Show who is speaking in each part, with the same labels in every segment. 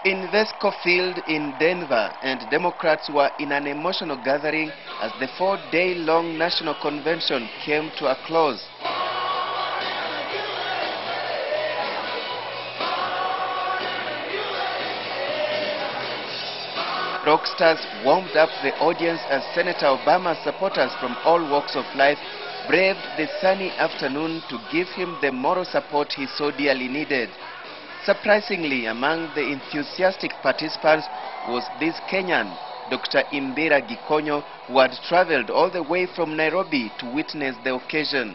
Speaker 1: In Vesco Field in Denver, and Democrats were in an emotional gathering as the 4-day-long national convention came to a close. Rockstars warmed up the audience as Senator Obama's supporters from all walks of life braved the sunny afternoon to give him the moral support he so dearly needed. Surprisingly, among the enthusiastic participants was this Kenyan, Dr. Imbira Gikonyo, who had traveled all the way from Nairobi to witness the occasion.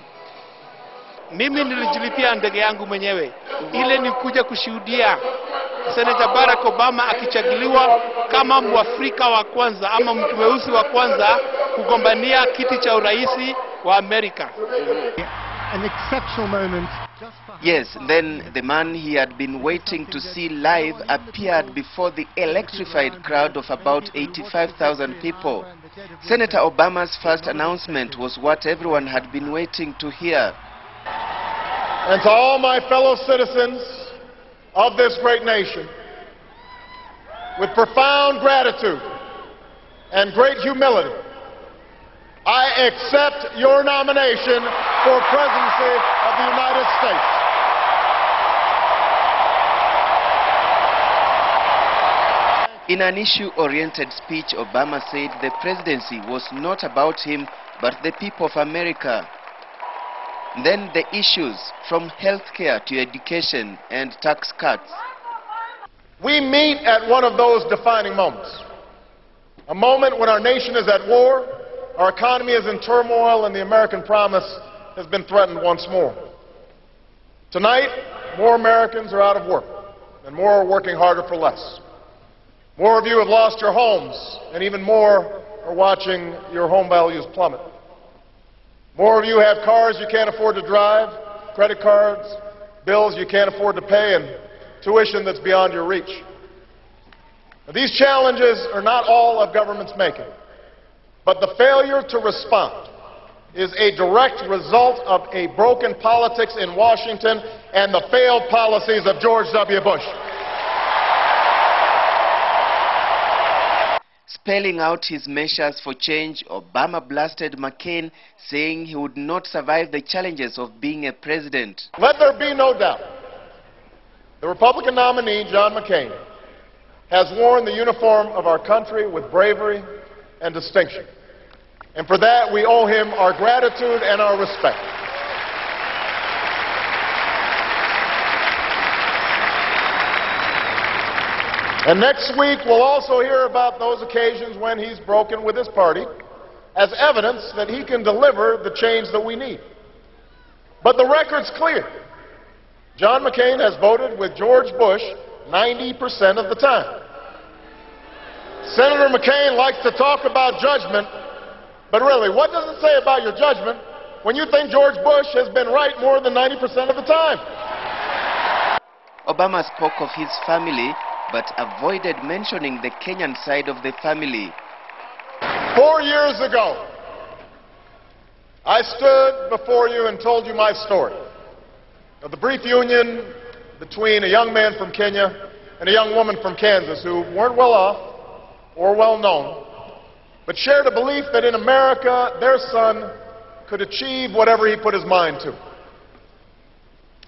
Speaker 2: Mimi nilijilipia ndege yangu mwenyewe ile ni kuja kushuhudia Senator Barack Obama akichaguliwa kama Mwafrika wa kwanza ama mtu mweusi wa kwanza kugombania kiti cha uraisi wa Amerika.
Speaker 3: An exceptional moment.
Speaker 1: Yes, then the man he had been waiting to see live appeared before the electrified crowd of about 85,000 people. Senator Obama's first announcement was what everyone had been waiting to hear.
Speaker 4: And to all my fellow citizens of this great nation, with profound gratitude and great humility, I accept your nomination for presidency of the United States.
Speaker 1: In an issue-oriented speech, Obama said the presidency was not about him, but the people of America. Then the issues, from healthcare to education and tax cuts.
Speaker 4: We meet at one of those defining moments. A moment when our nation is at war, our economy is in turmoil, and the American promise has been threatened once more. Tonight, more Americans are out of work, and more are working harder for less. More of you have lost your homes, and even more are watching your home values plummet. More of you have cars you can't afford to drive, credit cards, bills you can't afford to pay, and tuition that's beyond your reach. Now, these challenges are not all of government's making, but the failure to respond is a direct result of a broken politics in Washington and the failed policies of George W. Bush.
Speaker 1: Spelling out his measures for change, Obama blasted McCain, saying he would not survive the challenges of being a president.
Speaker 4: Let there be no doubt, the Republican nominee, John McCain, has worn the uniform of our country with bravery and distinction. And for that, we owe him our gratitude and our respect. And next week, we'll also hear about those occasions when he's broken with his party as evidence that he can deliver the change that we need. But the record's clear. John McCain has voted with George Bush 90% of the time. Senator McCain likes to talk about judgment, but really, what does it say about your judgment when you think George Bush has been right more than 90% of the time?
Speaker 1: Obama spoke of his family, but avoided mentioning the Kenyan side of the family.
Speaker 4: 4 years ago, I stood before you and told you my story of the brief union between a young man from Kenya and a young woman from Kansas who weren't well off or well known, but shared a belief that in America their son could achieve whatever he put his mind to.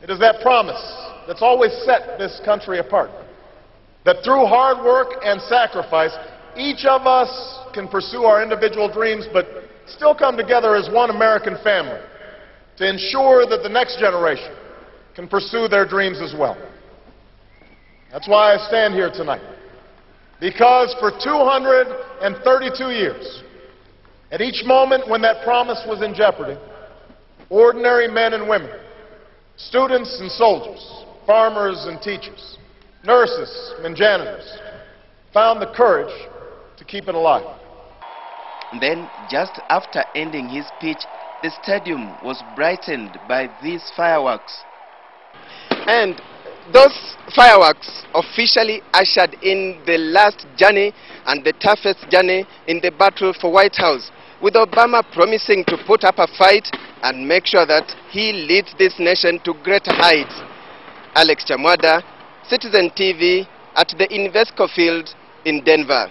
Speaker 4: It is that promise that's always set this country apart, that through hard work and sacrifice, each of us can pursue our individual dreams, but still come together as one American family to ensure that the next generation can pursue their dreams as well. That's why I stand here tonight. Because for 232 years, at each moment when that promise was in jeopardy, ordinary men and women, students and soldiers, farmers and teachers, nurses and janitors, found the courage to keep it alive.
Speaker 1: Then, just after ending his speech, the stadium was brightened by these fireworks.
Speaker 5: And those fireworks officially ushered in the last journey and the toughest journey in the battle for White House, with Obama promising to put up a fight and make sure that he leads this nation to greater heights. Alex Chamwada, Citizen TV, at the Invesco Field in Denver.